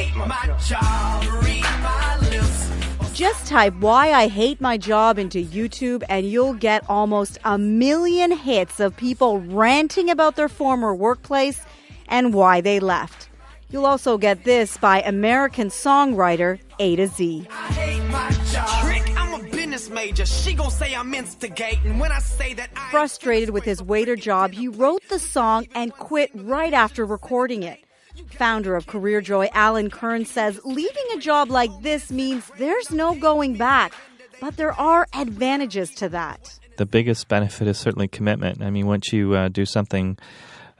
hate my job. Read my lips. Just type "why I hate my job" into YouTube and you'll get almost 1 million hits of people ranting about their former workplace and why they left. You'll also get this by American songwriter A to Z. I hate my job. Trick, I'm a business major. She gon' say I'm instigating when I say that I... Frustrated with his waiter job, he wrote the song and quit right after recording it. Founder of CareerJoy, Alan Kearns, says leaving a job like this means there's no going back. But there are advantages to that. The biggest benefit is certainly commitment. I mean, once you do something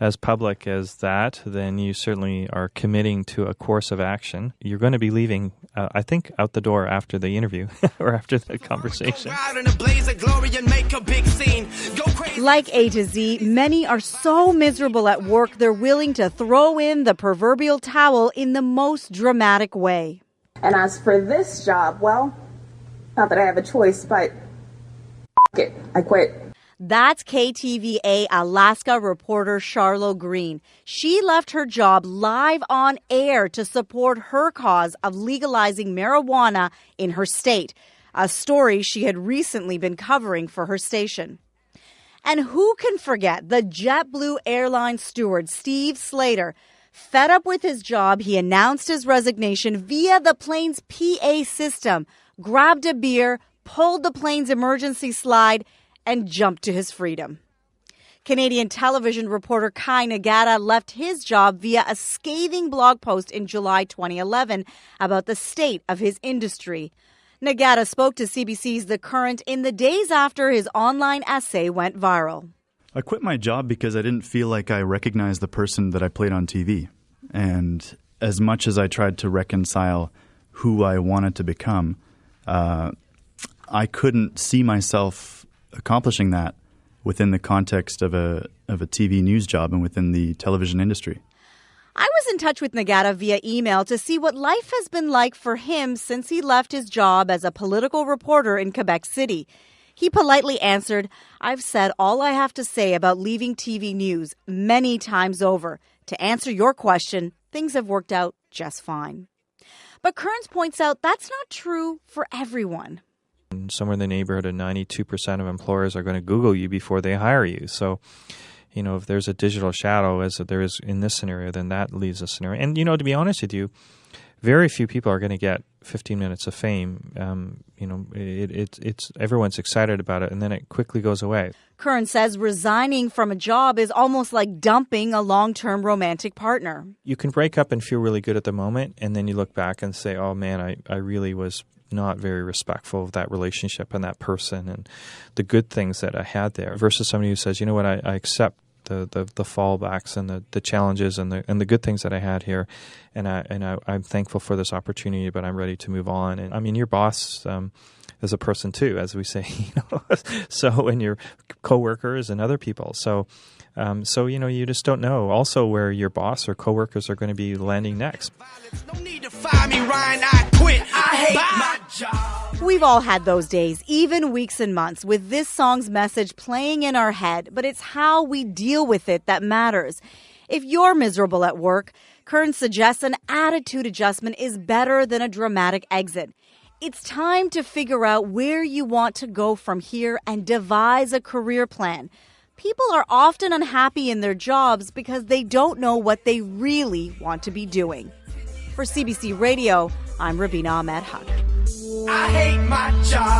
as public as that, then you certainly are committing to a course of action. You're going to be leaving, I think, out the door after the interview or after the conversation. Like A to Z, many are so miserable at work they're willing to throw in the proverbial towel in the most dramatic way. And as for this job, well, not that I have a choice, but it, I quit. That's KTVA Alaska reporter Charlo Green. She left her job live on air to support her cause of legalizing marijuana in her state, a story she had recently been covering for her station. And who can forget the JetBlue airline steward, Steve Slater? Fed up with his job, he announced his resignation via the plane's PA system, grabbed a beer, pulled the plane's emergency slide, and jumped to his freedom. Canadian television reporter Kai Nagata left his job via a scathing blog post in July 2011 about the state of his industry. Nagata spoke to CBC's The Current in the days after his online essay went viral. I quit my job because I didn't feel like I recognized the person that I played on TV. And as much as I tried to reconcile who I wanted to become, I couldn't see myself accomplishing that within the context of a TV news job and within the television industry. I was in touch with Nagata via email to see what life has been like for him since he left his job as a political reporter in Quebec City. He politely answered, "I've said all I have to say about leaving TV news many times over. To answer your question, things have worked out just fine." But Kearns points out that's not true for everyone. Somewhere in the neighborhood of 92% of employers are going to Google you before they hire you. So, you know, if there's a digital shadow, as there is in this scenario, then that leaves a scenario. And, you know, to be honest with you, very few people are going to get 15 minutes of fame. It's everyone's excited about it, and then it quickly goes away. Kearns says resigning from a job is almost like dumping a long-term romantic partner. You can break up and feel really good at the moment, and then you look back and say, oh, man, I really was not very respectful of that relationship and that person and the good things that I had there, versus somebody who says, you know what, I accept the fallbacks and the challenges and the good things that I had here, and I'm thankful for this opportunity, but I'm ready to move on. And I mean, your boss is a person too, as we say, you know, so, and your coworkers and other people. So you know, you just don't know also where your boss or coworkers are going to be landing next. No need to fire me, Ryan. I quit. I hate my job. We've all had those days, even weeks and months, with this song's message playing in our head, but it's how we deal with it that matters. If you're miserable at work, Kearns suggests an attitude adjustment is better than a dramatic exit. It's time to figure out where you want to go from here and devise a career plan. People are often unhappy in their jobs because they don't know what they really want to be doing. For CBC Radio, I'm Rubina Ahmed-Haq. I hate my job.